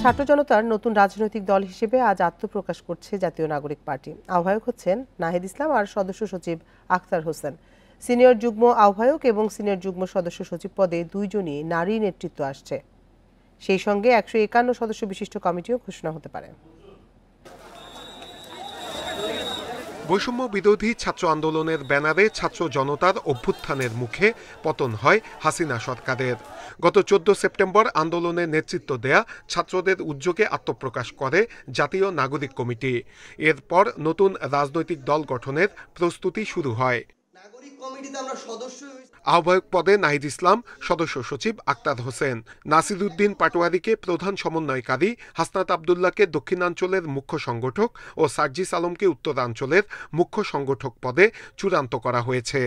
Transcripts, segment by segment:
ছাত্র জনতার নতুন রাজনৈতিক দল হিসেবে আজ আত্মপ্রকাশ করছে জাতীয় নাগরিক পার্টি। আহ্বায়ক হচ্ছেন নাহিদ ইসলাম আর সদস্য সচিব আখতার হোসেন। সিনিয়র যুগ্ম আহ্বায়ক এবং সিনিয়র যুগ্ম সদস্য সচিব পদে দুইজনই নারী নেতৃত্ব আসছে। সেই সঙ্গে 151 সদস্য বিশিষ্ট কমিটিও ঘোষণা হতে পারে। বৈষম্য বিরোধী ছাত্র আন্দোলনের ব্যানারে ছাত্র জনতার অভ্যুত্থানের মুখে পতন হয় হাসিনা সরকারের। গত 14 সেপ্টেম্বর আন্দোলনের নেতৃত্ব দেয়া ছাত্রদের উদ্যোগে আত্মপ্রকাশ করে জাতীয় নাগরিক কমিটি। এরপর নতুন রাজনৈতিক দল গঠনের প্রস্তুতি শুরু হয়। আহ্বায়ক পদে নাহিদ ইসলাম, সদস্য সচিব আখতার হোসেন, নাসিরউদ্দিন পাটোয়ারিকে প্রধান সমন্বয়কারী, হাসনাত আবদুল্লাহকে দক্ষিণাঞ্চলের মুখ্য সংগঠক ও সার্জিস আলমকে উত্তরাঞ্চলের মুখ্য সংগঠক পদে চূড়ান্ত করা হয়েছে।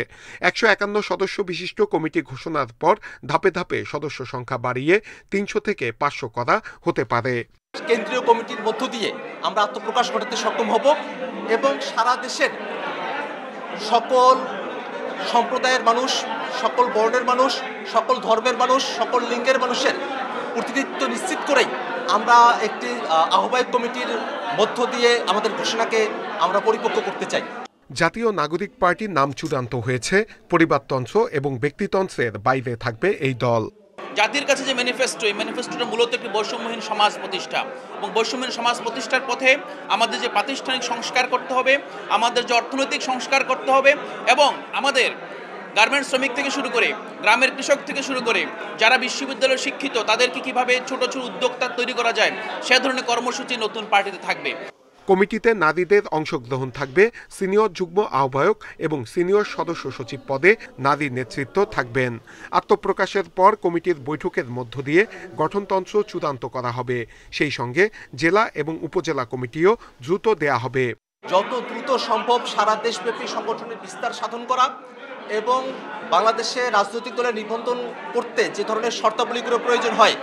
151 সদস্য বিশিষ্ট কমিটি ঘোষণার পর ধাপে ধাপে সদস্য সংখ্যা বাড়িয়ে 300 থেকে 500 করা হতে পারে। কেন্দ্রীয় কমিটির মধ্য দিয়ে আমরা আত্মপ্রকাশ ঘটাতে সক্ষম হব এবং সারা দেশের সকল সম্প্রদায়ের মানুষ, সকল বর্ণের মানুষ, সকল ধর্মের মানুষ, সকল লিঙ্গের মানুষের প্রতিনিধিত্ব নিশ্চিত করেই আমরা একটি আহ্বায়ক কমিটির মধ্য দিয়ে আমাদের ঘোষণাকে আমরা পরিপক্ব করতে চাই। জাতীয় নাগরিক পার্টির নাম চূড়ান্ত হয়েছে। পরিবারতন্ত্র এবং ব্যক্তিতন্ত্রের বাইরে থাকবে এই দল। জাতির কাছে যে ম্যানিফেস্টো, এই ম্যানিফেস্টোটা মূলত একটি বৈষম্যহীন সমাজ প্রতিষ্ঠা এবং বৈষম্যহীন সমাজ প্রতিষ্ঠার পথে আমাদের যে প্রাতিষ্ঠানিক সংস্কার করতে হবে, আমাদের যে অর্থনৈতিক সংস্কার করতে হবে এবং আমাদের গার্মেন্টস শ্রমিক থেকে শুরু করে গ্রামের কৃষক থেকে শুরু করে যারা বিশ্ববিদ্যালয়ে শিক্ষিত তাদেরকে কিভাবে ছোট ছোট উদ্যোক্তা তৈরি করা যায় সে ধরনের কর্মসূচি নতুন পার্টিতে থাকবে। কমিটিতে নারীদের অংশগ্রহণ থাকবে। সিনিয়র যুগ্ম আহ্বায়ক এবং সিনিয়র সদস্য সচিব পদে নারী নেতৃত্ব থাকবেন। আত্মপ্রকাশের পর কমিটির বৈঠকের মধ্য দিয়ে গঠনতন্ত্র চূড়ান্ত করা হবে। সেই সঙ্গে জেলা এবং উপজেলা কমিটিও দ্রুত দেয়া হবে। যত দ্রুত সম্ভব সারা দেশব্যাপী সংগঠনের বিস্তার সাধন করা এবং বাংলাদেশে রাজনৈতিক দলের নিবন্ধন করতে যে ধরনের শর্তাবলীগুলো প্রয়োজন হয়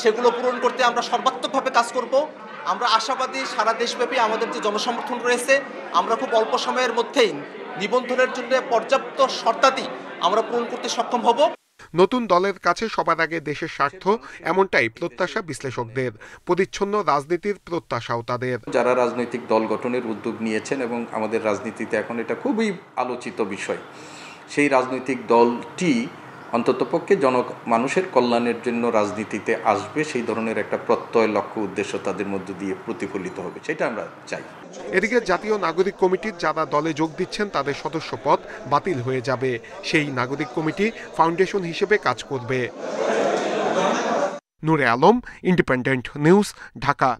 সেগুলো পূরণ করতে আমরা সর্বাত্মকভাবে কাজ করব। আমরা আশাবাদী সারা দেশব্যাপী আমাদের যে জনসমর্থন রয়েছে আমরা খুব অল্প সময়ের মধ্যেই নিবন্ধনের জন্য পর্যাপ্ত শর্তাদি আমরা পূরণ করতে সক্ষম হব। নতুন দলের কাছে সবার আগে দেশের স্বার্থ, এমনটাই প্রত্যাশা বিশ্লেষকদের। পরিচ্ছন্ন রাজনীতির প্রত্যাশাও তাদের। যারা রাজনৈতিক দল গঠনের উদ্যোগ নিয়েছেন এবং আমাদের রাজনীতিতে এখন এটা খুবই আলোচিত বিষয়, সেই রাজনৈতিক দলটি অন্ততপক্ষে মানুষের কল্যাণের জন্য রাজনীতিতে আসবে, সেই ধরনের একটা প্রত্যয়, লক্ষ্য, উদ্দেশ্য তাদের মধ্য দিয়ে প্রতিফলিত হবে, সেটা আমরা চাই। এদিকে জাতীয় নাগরিক কমিটির যারা দলে যোগ দিচ্ছেন তাদের সদস্য পদ বাতিল হয়ে যাবে। সেই নাগরিক কমিটি ফাউন্ডেশন হিসেবে কাজ করবে। নূরে আলম, ইন্ডিপেন্ডেন্ট নিউজ, ঢাকা।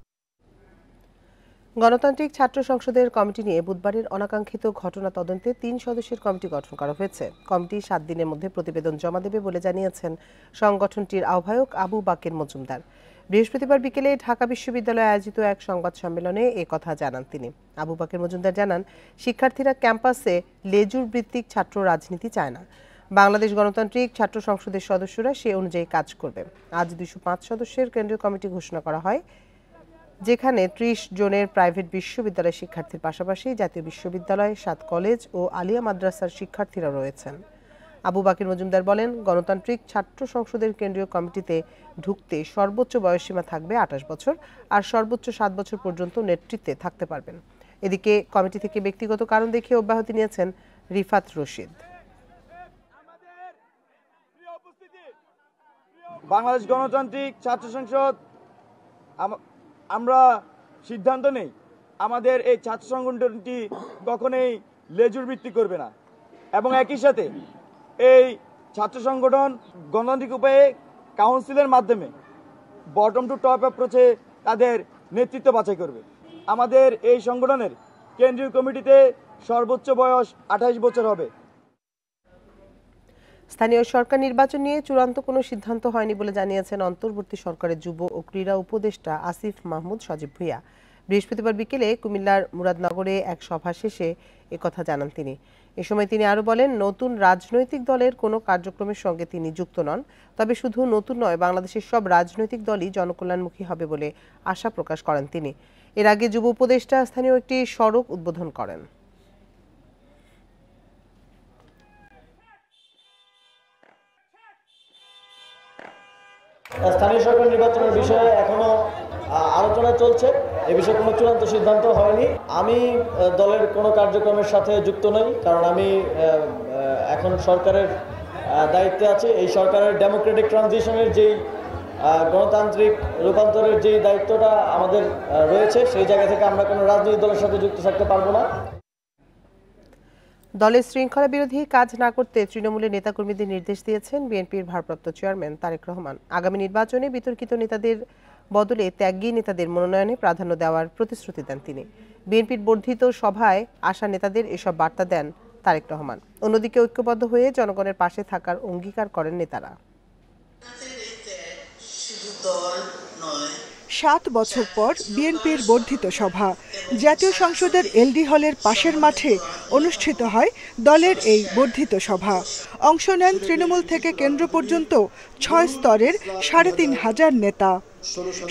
গণতান্ত্রিক ছাত্র সংসদের কমিটি নিয়ে বুধবারের অনাকাঙ্ক্ষিত ঘটনা তদন্তে 3 সদস্যের কমিটি গঠন করা হয়েছে। কমিটি 7 দিনের মধ্যে প্রতিবেদন জমা দেবে বলে জানিয়েছেন সংগঠনটির আহ্বায়ক আবু বাকের মজুমদার। বৃহস্পতিবার বিকেলে ঢাকা বিশ্ববিদ্যালয়ে আয়োজিত এক সংবাদ সম্মেলনে কথা জানান তিনি। আবু বাকের মজুমদার জানান, শিক্ষার্থীরা ক্যাম্পাসে লেজুর ভিত্তিক ছাত্র রাজনীতি চায় না। বাংলাদেশ গণতান্ত্রিক ছাত্র সংসদের সদস্যরা সে অনুযায়ী কাজ করবে। আজ 205 সদস্যের কেন্দ্রীয় কমিটি ঘোষণা করা হয়, যেখানে 30 জনের প্রাইভেট বিশ্ববিদ্যালয়ের শিক্ষার্থীর পাশাপাশি জাতীয় বিশ্ববিদ্যালয়, 7 কলেজ ও আলিয়া মাদ্রাসার শিক্ষার্থীরা রয়েছেন। আবু বাকির মজুমদার বলেন, গণতান্ত্রিক ছাত্র সংসদের কেন্দ্রীয় কমিটিতে ঢুকতে সর্বোচ্চ বয়সসীমা থাকবে 28 বছর আর সর্বোচ্চ 7 বছর পর্যন্ত নেতৃত্বে থাকতে পারবেন। এদিকে কমিটি থেকে ব্যক্তিগত কারণ দেখিয়ে অব্যাহতি নিয়েছেন রিফাত রশিদ। বাংলাদেশ গণতান্ত্রিক ছাত্র সংসদ আমরা সিদ্ধান্ত নেই আমাদের এই ছাত্র সংগঠনটি কখনোই লেজুর ভিত্তি করবে না এবং একই সাথে এই ছাত্র সংগঠন গণতান্ত্রিক উপায়ে কাউন্সিলের মাধ্যমে বটম টু টপ অ্যাপ্রোচে তাদের নেতৃত্ব বাছাই করবে। আমাদের এই সংগঠনের কেন্দ্রীয় কমিটিতে সর্বোচ্চ বয়স 28 বছর হবে। স্থানীয় সরকার নির্বাচন নিয়ে চূড়ান্ত কোনো সিদ্ধান্ত হয়নি বলে জানিয়েছেন অন্তর্বর্তী সরকারের যুব ও ক্রীড়া উপদেষ্টা আসিফ মাহমুদ সজীব ভুঁইয়া। বৃহস্পতিবার বিকেলে কুমিল্লার মুরাদনগরে এক সভা শেষে একথা জানান তিনি। এ সময় তিনি আরও বলেন, নতুন রাজনৈতিক দলের কোনো কার্যক্রমের সঙ্গে তিনি যুক্ত নন। তবে শুধু নতুন নয়, বাংলাদেশের সব রাজনৈতিক দলই জনকল্যাণমুখী হবে বলে আশা প্রকাশ করেন তিনি। এর আগে যুব উপদেষ্টা স্থানীয় একটি সড়ক উদ্বোধন করেন। স্থানীয় সরকার নির্বাচনের বিষয়ে এখনো আলোচনা চলছে, এ বিষয়ে কোনো চূড়ান্ত সিদ্ধান্ত হয়নি। আমি দলের কোনো কার্যক্রমের সাথে যুক্ত নই, কারণ আমি এখন সরকারের দায়িত্বে আছি। এই সরকারের ডেমোক্রেটিক ট্রানজিশনের যেই গণতান্ত্রিক রূপান্তরের যেই দায়িত্বটা আমাদের রয়েছে, সেই জায়গা থেকে আমরা কোনো রাজনৈতিক দলের সাথে যুক্ত থাকতে পারবো না। দলের শৃঙ্খলা বিরোধী কাজ না করতে তৃণমূলের নেতাকর্মীদের নির্দেশ দিয়েছেন বিএনপির ভারপ্রাপ্ত চেয়ারম্যান তারেক রহমান। আগামী নির্বাচনে বিতর্কিত নেতাদের বদলে ত্যাগী নেতাদের মনোনয়নে প্রাধান্য দেওয়ার প্রতিশ্রুতি দেন তিনি। বিএনপির বর্ধিত সভায় আসা নেতাদের এসব বার্তা দেন তারেক রহমান। অন্যদিকে ঐক্যবদ্ধ হয়ে জনগণের পাশে থাকার অঙ্গীকার করেন নেতারা। 7 বছর পর বিএনপির বর্ধিত সভা জাতীয় সংসদের এলডি হলের পাশের মাঠে অনুষ্ঠিত হয় দলের এই বর্ধিত সভা। অংশ নেন তৃণমূল থেকে কেন্দ্র পর্যন্ত 6 স্তরের 3,500 নেতা।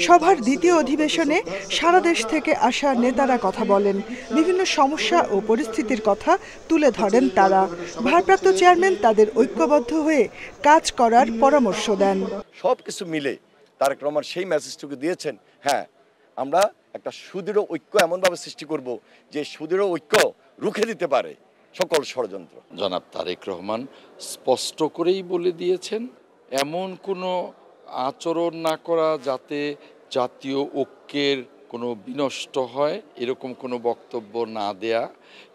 সভার দ্বিতীয় অধিবেশনে সারা দেশ থেকে আসা নেতারা কথা বলেন, বিভিন্ন সমস্যা ও পরিস্থিতির কথা তুলে ধরেন তারা। ভারপ্রাপ্ত চেয়ারম্যান তাদের ঐক্যবদ্ধ হয়ে কাজ করার পরামর্শ দেন। সবকিছু মিলে তারেক রহমান সেই মেসেজটুকু দিয়েছেন, হ্যাঁ আমরা একটা সুদৃঢ় ঐক্য এমনভাবে সৃষ্টি করব যে সুদৃঢ় ঐক্য রুখে দিতে পারে সকল ষড়যন্ত্র। জনাব তারেক রহমান স্পষ্ট করেই বলে দিয়েছেন এমন কোনো আচরণ না করা যাতে জাতীয় ঐক্যের কোনো বিনষ্ট হয়, এরকম কোনো বক্তব্য না দেয়া,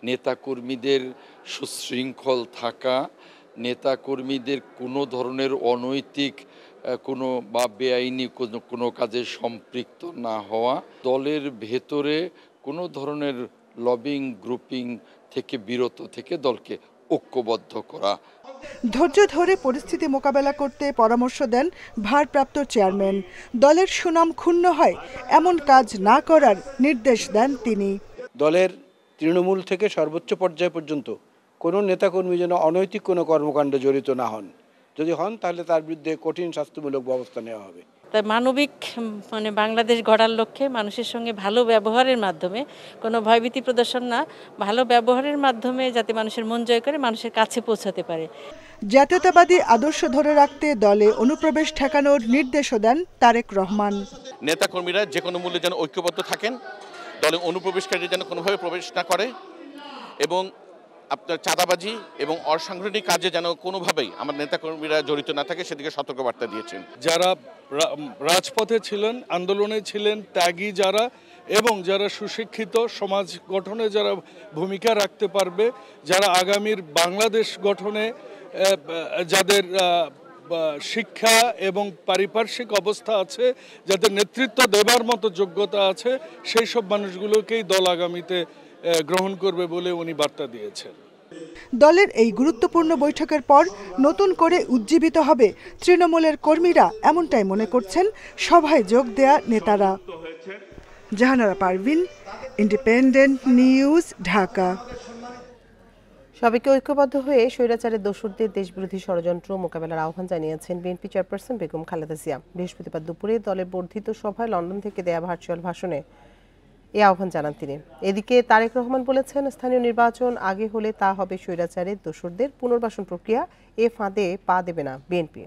নেতাকর্মীদের সুশৃঙ্খল থাকা, নেতাকর্মীদের কোনো ধরনের অনৈতিক কোনো বা বেআইনি কোনো কাজে সম্পৃক্ত না হওয়া, দলের ভেতরে কোনো ধরনের লবিং গ্রুপিং থেকে বিরত থেকে দলকে ঐক্যবদ্ধ করা। ধৈর্য ধরে পরিস্থিতি মোকাবেলা করতে পরামর্শ দেন ভারপ্রাপ্ত চেয়ারম্যান। দলের সুনাম ক্ষুণ্ণ হয় এমন কাজ না করার নির্দেশ দেন তিনি। দলের তৃণমূল থেকে সর্বোচ্চ পর্যায় পর্যন্ত কোনো নেতাকর্মী যেন অনৈতিক কোনো কর্মকাণ্ডে জড়িত না হন, যদি হন তাহলে তার বিরুদ্ধে কঠিন শাস্তিমূলক ব্যবস্থা নেওয়া হবে। তাই মানবিক বাংলাদেশ গড়ার লক্ষ্যে মানুষের সঙ্গে ভালো ব্যবহারের মাধ্যমে, কোনো ভয়ভীতি প্রদর্শন না, ভালো ব্যবহারের মাধ্যমে যাতে মানুষের মন জয় করে মানুষের কাছে পৌঁছাতে পারে। জাতীয়তাবাদী আদর্শ ধরে রাখতে দলে অনুপ্রবেশ ঠেকানোর নির্দেশও দেন তারেক রহমান। নেতাকর্মীরা যে কোনো মূল্যে যেন ঐক্যবদ্ধ থাকেন, দলে অনুপ্রবেশকারী যেন কোনোভাবে প্রবেশ না করে, এবং আপনার চাঁদাবাজি এবং অসাংগঠনিক কাজে যেন কোনোভাবেই আমার নেতাকর্মীরা জড়িত না থাকে সেদিকে সতর্কবার্তা দিয়েছেন। যারা রাজপথে ছিলেন, আন্দোলনে ছিলেন, ত্যাগী যারা এবং যারা সুশিক্ষিত, সমাজ গঠনে যারা ভূমিকা রাখতে পারবে, যারা আগামীর বাংলাদেশ গঠনে যাদের শিক্ষা এবং পারিপার্শ্বিক অবস্থা আছে, যাদের নেতৃত্ব দেবার মতো যোগ্যতা আছে, সেই সব মানুষগুলোকেই দল আগামীতে গ্রহণ করবে বলে উনি বার্তা দিয়েছেন। দলের এই গুরুত্বপূর্ণ বৈঠকের পর নতুন করে উজ্জীবিত হবে তৃণমূলের কর্মীরা, এমনটাই মনে করছেন সভায় যোগ দেয়া নেতারা। Jahanara Parvin, independent news, Dhaka. সবাইকে ঐক্যবদ্ধ হয়ে স্বৈরাচারের দোসরদের দেশবিরোধী ষড়যন্ত্র মোকাবেলার আহ্বান জানিয়েছেন বিএনপি চেয়ারপারসন বেগম খালেদা জিয়া। বৃহস্পতিবার দুপুরে দলের বর্ধিত সভায় লন্ডন থেকে দেয়া ভার্চুয়াল ভাষণে এই আহ্বান জানান তিনি। এদিকে তারেক রহমান বলেছেন, স্থানীয় নির্বাচন আগে হলে তা হবে স্বৈরাচারের দোসরদের পুনর্বাসন প্রক্রিয়া, এ ফাঁদে পা দেবে না বিএনপি।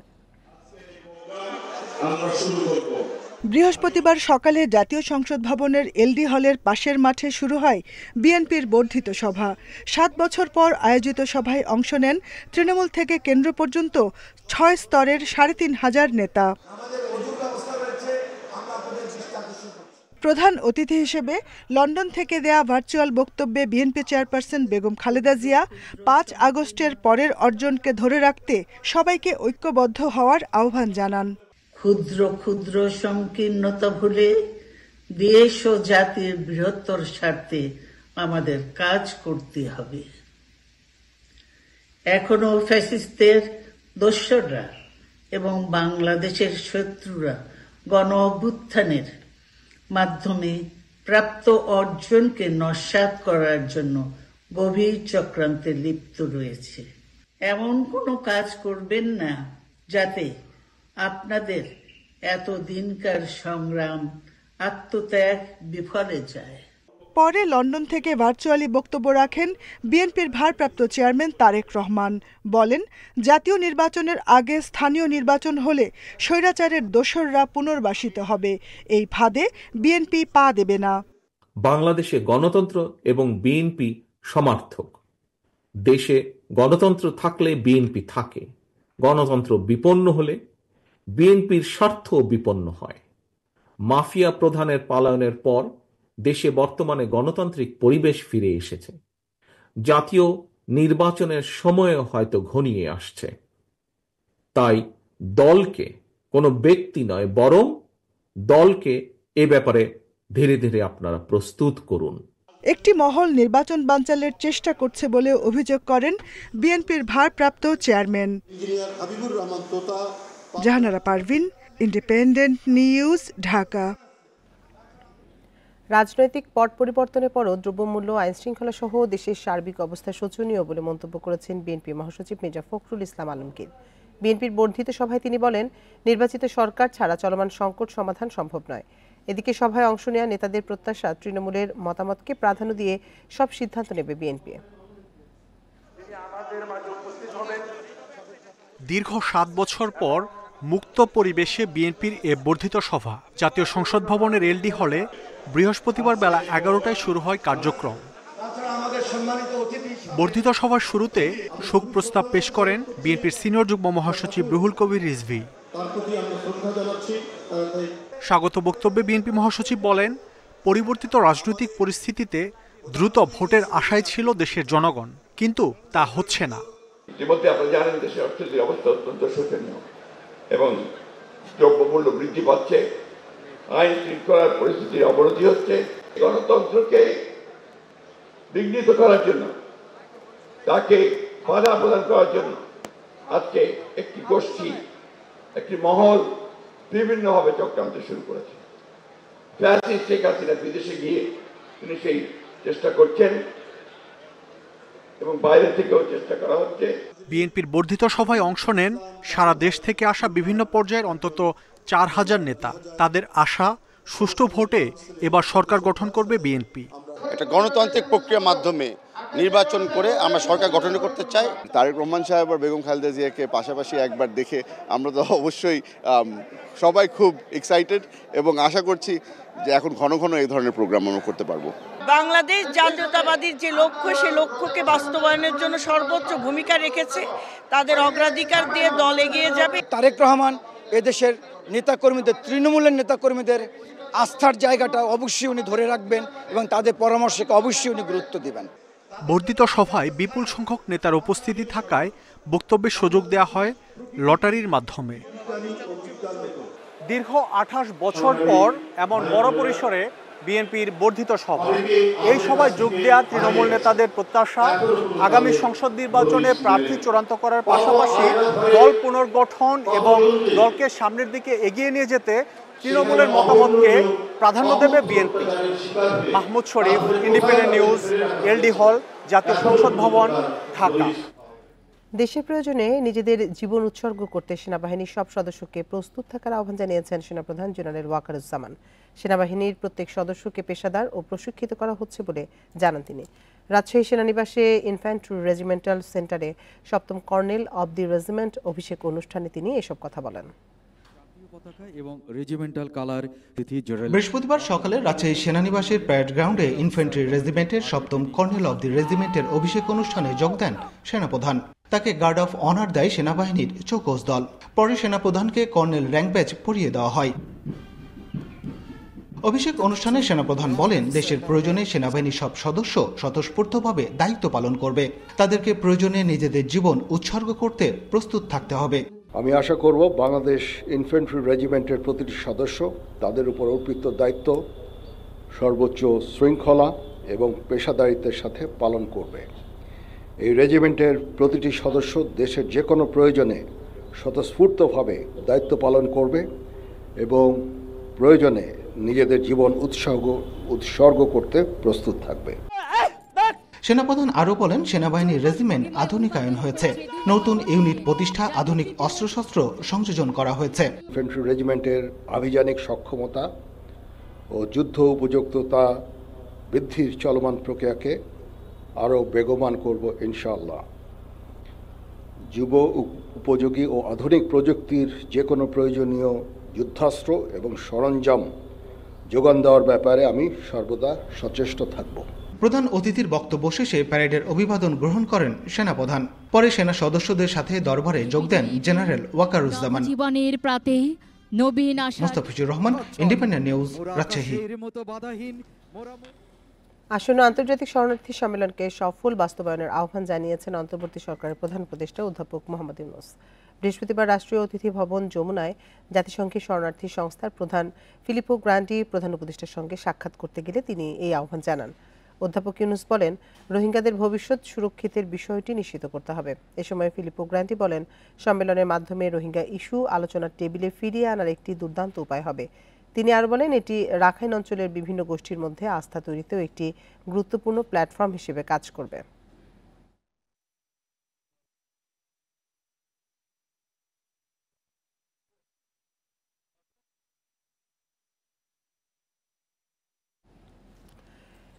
বৃহস্পতিবার সকালে জাতীয় সংসদ ভবনের এলডি হলের পাশের মাঠে শুরু হয় বিএনপির বর্ধিত সভা। 7 বছর পর আয়োজিত সভায় অংশ নেন তৃণমূল থেকে কেন্দ্র পর্যন্ত 6 স্তরের 3,500 নেতা। প্রধান অতিথি হিসেবে লন্ডন থেকে দেয়া ভার্চুয়াল বক্তব্যে বিএনপি চেয়ারপারসন বেগম খালেদা জিয়া 5 আগস্টের পরের অর্জনকে ধরে রাখতে সবাইকে ঐক্যবদ্ধ হওয়ার আহ্বান জানান। ক্ষুদ্র ক্ষুদ্র সংকীর্ণতা ভুলে দেশ ও জাতির বৃহত্তর স্বার্থে আমাদের কাজ করতে হবে। এখনো ফ্যাসিস্টদের দোসররা এবং বাংলাদেশের শত্রুরা গণ অভ্যুত্থানের মাধ্যমে প্রাপ্ত অর্জনকে নস্যাৎ করার জন্য গভীর চক্রান্তে লিপ্ত রয়েছে। এমন কোনো কাজ করবেন না যাতে আপনাদের এত দিনকার সংগ্রাম, আত্মত্যাগ বিফলে যায়। পরে লন্ডন থেকে ভার্চুয়ালি বক্তব্য রাখেন বিএনপির ভারপ্রাপ্ত চেয়ারম্যান তারেক রহমান। বলেন, জাতীয় নির্বাচনের আগে স্থানীয় নির্বাচন হলে স্বৈরাচারের দোসররা পুনর্বাসিত হবে। এই ফাঁদে বিএনপি পা দেবে না। বাংলাদেশে গণতন্ত্র এবং বিএনপি সমার্থক। দেশে গণতন্ত্র থাকলে বিএনপি থাকে, গণতন্ত্র বিপন্ন হলে বিএনপির স্বার্থ বিপন্ন হয়। মাফিয়া প্রধানের পলায়নের পর দেশে বর্তমানে গণতান্ত্রিক পরিবেশ ফিরে এসেছে। জাতীয় নির্বাচনের সময় হয়তো ঘনিয়ে আসছে। তাই দলকে, কোনো ব্যক্তি নয় বরং দলকে এ ব্যাপারে ধীরে ধীরে আপনারা প্রস্তুত করুন। একটি মহল নির্বাচন বানচালের চেষ্টা করছে বলে অভিযোগ করেন বিএনপির ভারপ্রাপ্ত chairman. Jahanara Parvin, independent news, Dhaka. রাজনৈতিক পট পরিবর্তনের পরও দ্রব্যমূল্য, আইনশৃঙ্খলা সহ দেশের সার্বিক অবস্থা শোচনীয় বলে মন্তব্য করেছেন বিএনপি মহাসচিব মির্জা ফখরুল ইসলাম আলমগীর। বিএনপির বর্ধিত সভায় তিনি বলেন, নির্বাচিত সরকার ছাড়া চলমান সংকট সমাধান সম্ভব নয়। এদিকে সভায় অংশ নেওয়া নেতাদের প্রত্যাশা, তৃণমূলের মতামতকে প্রাধান্য দিয়ে সব সিদ্ধান্ত নেবে বিএনপি। দীর্ঘ 7 বছর পর মুক্ত পরিবেশে বিএনপির এ বর্ধিত সভা জাতীয় সংসদ ভবনের এলডি হলে বৃহস্পতিবার বেলা 11টায় শুরু হয় কার্যক্রম। বর্ধিত সভার শুরুতে শোক প্রস্তাব পেশ করেন বিএনপির সিনিয়র যুগ্ম মহাসচিব রুহুল কবির রিজভী। স্বাগত বক্তব্যে বিএনপি মহাসচিব বলেন, পরিবর্তিত রাজনৈতিক পরিস্থিতিতে দ্রুত ভোটের আশায় ছিল দেশের জনগণ, কিন্তু তা হচ্ছে না। ইতিমধ্যে আপনারা জানেন দেশের অর্থনৈতিক অবস্থা অত্যন্ত শোচনীয় এবং দ্রব্যমূল্য বৃদ্ধি পাচ্ছে, আইন শৃঙ্খলার পরিস্থিতির অবনতি হচ্ছে। গণতন্ত্রকে বিঘ্নিত করার জন্য, তাকে বাধা প্রদান করার জন্য আজকে একটি গোষ্ঠী, একটি মহল বিভিন্নভাবে চক্রান্ত শুরু করেছে। ফ্যাসিস্ট শেখ হাসিনা বিদেশে গিয়ে তিনি সেই চেষ্টা করছেন এবং বাইরে থেকেও চেষ্টা করা হচ্ছে। বিএনপির বর্ধিত সভায় অংশ নেন সারা দেশ থেকে আসা বিভিন্ন পর্যায়ের অন্তত 4000 নেতা। তাদের আশা, সুষ্ঠু ভোটে এবার সরকার গঠন করবে বিএনপি। একটা গণতান্ত্রিক প্রক্রিয়ার মাধ্যমে নির্বাচন করে আমরা সরকার গঠন করতে চাই। তারেক রহমান সাহেব আর বেগম খালেদা জিয়াকে পাশাপাশি একবার দেখে আমরা তো অবশ্যই সবাই খুব এক্সাইটেড এবং আশা করছি যে এখন ঘন ঘন এই ধরনের প্রোগ্রাম আমরা করতে পারবো। বাংলাদেশ জাতীয়তাবাদীর যে লক্ষ্য, সে লক্ষ্যকে বাস্তবায়নের জন্য সর্বোচ্চ ভূমিকা রেখেছে। তাদের অগ্রাধিকার দিয়ে দল এগিয়ে যাবে। তারেক রহমান এদেশের নেতাকর্মীদের, তৃণমূলের নেতাকর্মীদের আস্থার জায়গাটা অবশ্যই উনি ধরে রাখবেন এবং তাদের পরামর্শকে অবশ্যই উনি গুরুত্ব দেবেন। বর্ধিত সভায় বিপুল সংখ্যক নেতার উপস্থিতি থাকায় বক্তব্যের সুযোগ দেওয়া হয় লটারির মাধ্যমে। দীর্ঘ 28 বছর পর এমন বড় পরিসরে বিএনপির বর্ধিত সভা। এই সভায় যোগ দেওয়া তৃণমূল নেতাদের প্রত্যাশা, আগামী সংসদ নির্বাচনে প্রার্থী চূড়ান্ত করার পাশাপাশি দল পুনর্গঠন এবং দলকে সামনের দিকে এগিয়ে নিয়ে যেতে তৃণমূলের মতামতকে প্রাধান্য দেবে বিএনপি। মাহমুদ শরীফ, ইন্ডিপেন্ডেন্ট নিউজ, এলডি হল, জাতীয় সংসদ ভবন, ঢাকা। দেশের প্রয়োজনে নিজেদের জীবন উৎসর্গ করতে সেনাবাহিনীর সব সদস্যকে প্রস্তুত থাকার আহ্বান জানিয়েছেন সেনাপ্রধান জেনারেল ওয়াকারুজ্জামান। সেনাবাহিনীর প্রত্যেক সদস্যকে পেশাদার ও প্রশিক্ষিত করা হচ্ছে বলে জানান তিনি। রাজশাহী সেনানিবাসে ইনফ্যান্ট্রি রেজিমেন্টাল সেন্টারে 7ম কর্নেল অব দি রেজিমেন্ট অভিষেক অনুষ্ঠানে তিনি এসব কথা বলেন। বৃহস্পতিবার সকালে রাজশাহী সেনানিবাসের প্যারেড গ্রাউন্ডে ইনফ্যান্ট্রি রেজিমেন্টের 7ম কর্নেল অব দি রেজিমেন্টের অভিষেক অনুষ্ঠানে যোগ দেন সেনাপ্রধান। তাকে গার্ড অফ অনার দেয় সেনাবাহিনীর চৌকস দল। পরে সেনাপ্রধানকে কর্নেল র্যাঙ্ক ব্যাজ পরিয়ে দেওয়া হয়। অভিষেক অনুষ্ঠানে সেনাপ্রধান বলেন, দেশের প্রয়োজনে সেনাবাহিনীর সব সদস্য স্বতঃস্ফূর্তভাবে দায়িত্ব পালন করবে। তাদেরকে প্রয়োজনে নিজেদের জীবন উৎসর্গ করতে প্রস্তুত থাকতে হবে। আমি আশা করব বাংলাদেশ ইনফ্যান্ট্রি রেজিমেন্টের প্রতিটি সদস্য তাদের উপর অর্পিত দায়িত্ব সর্বোচ্চ শৃঙ্খলা এবং পেশাদারিত্বের সাথে পালন করবে। এই রেজিমেন্টের প্রতিটি সদস্য দেশের যে কোনো প্রয়োজনে স্বতঃস্ফূর্তভাবে দায়িত্ব পালন করবে এবং প্রয়োজনে নিজেদের জীবন উৎসর্গ করতে প্রস্তুত থাকবে। সেনাপ্রধান আরও বলেন, সেনাবাহিনীর রেজিমেন্ট আধুনিকায়ন হয়েছে, নতুন ইউনিট প্রতিষ্ঠা, আধুনিক অস্ত্রশস্ত্র সংযোজন করা হয়েছে। ইনফ্যান্ট্রি রেজিমেন্টের আভিযানিক সক্ষমতা ও যুদ্ধ উপযুক্ততা বৃদ্ধির চলমান প্রক্রিয়াকে আরও বেগবান করব ইনশাআল্লাহ। যুব উপযোগী ও আধুনিক প্রযুক্তির যে কোনো প্রয়োজনীয় যুদ্ধাস্ত্র এবং সরঞ্জাম যোগান দেওয়ার ব্যাপারে আমি সর্বদা সচেষ্ট থাকব। প্রধান অতিথির বক্তব্য শেষে প্যারেডের অভিবাদন গ্রহণ করেন সেনাপ্রধান। পরে সেনা সদস্যদের সাথে দরবারে যোগ দেন জেনারেল ওয়াকারুজ্জামান। জীবনের প্রাতে নবীন আশা। Mustafizur Rahman, independent news, Rajshahi. আসন্ন আন্তর্জাতিক শরণার্থী সম্মেলনকে সফল বাস্তবায়নের আহ্বান জানিয়েছেন অন্তর্বর্তী সরকারের প্রধান উপদেষ্টা অধ্যাপক মোহাম্মদ ইউনূস। বৃহস্পতিবার রাষ্ট্রীয় অতিথি ভবন যমুনায় জাতিসংঘের শরণার্থী সংস্থার প্রধান ফিলিপো গ্রান্ডি প্রধান উপদেষ্টার সঙ্গে সাক্ষাৎ করতে গেলে তিনি এই আহ্বান জানান। অধ্যাপক ইউনূস বলেন, রোহিঙ্গাদের ভবিষ্যৎ সুরক্ষিতের বিষয়টি নিশ্চিত করতে হবে। এ সময় ফিলিপো গ্রান্ডি বলেন, সম্মেলনের মাধ্যমে রোহিঙ্গা ইস্যু আলোচনার টেবিলে ফিরিয়ে আনার একটি দুর্দান্ত উপায় হবে। তিনি আরও বলেন, এটি রাখাইন অঞ্চলের বিভিন্ন গোষ্ঠীর মধ্যে আস্থা তৈরিতেও একটি গুরুত্বপূর্ণ প্ল্যাটফর্ম হিসেবে কাজ করবে।